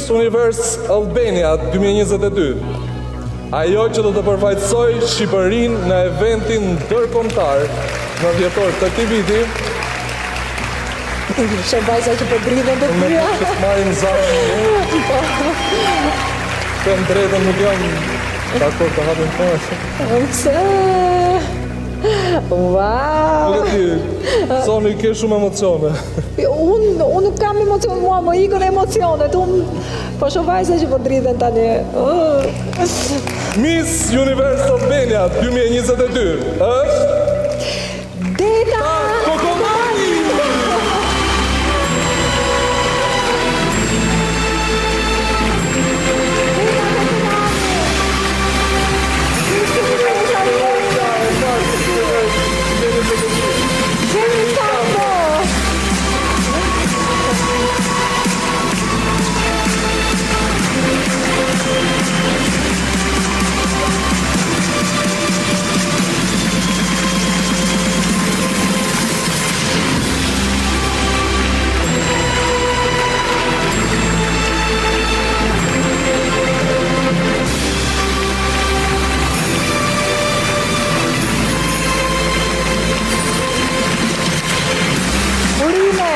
Miss Univers Albania 2022. Ajo që do të përfaqësoj Shqipërinë në eventin ndërkombëtar në dhjetor të këtij viti. Shë vajza që po dridhen të Me tyra. që të marrin zanë. Të drejtën nuk jam dakord të hapim punë. Wow! Nuk e di, Soni ke shumë emocione. Unë nuk kam emocione, mua më ikën emocionet. Po shoh vajza që po dridhen tani. Miss Univers Albania 2022 është Deta! Kokomani! Jemi Sambo! Urime!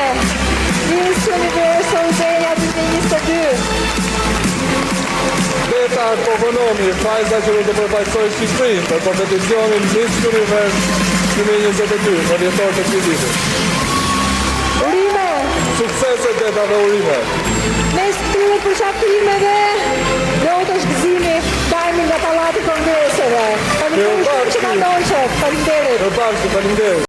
Miss Univers Albania 2022. Deta Kokonomi, vajza që do të përfaqësoj Shqipërinë për kompeticionin Miss Univers 2022 në dhjetor të këtij viti. Urime! Suksese Deta dhe urime! Me shtrimet për shakrimeve, lot është gëzimi, dajmi nga Pallati Kongreseve. Faleminderit shumë që na ndoqët. Faleminderit. Përpashkë, faleminderit!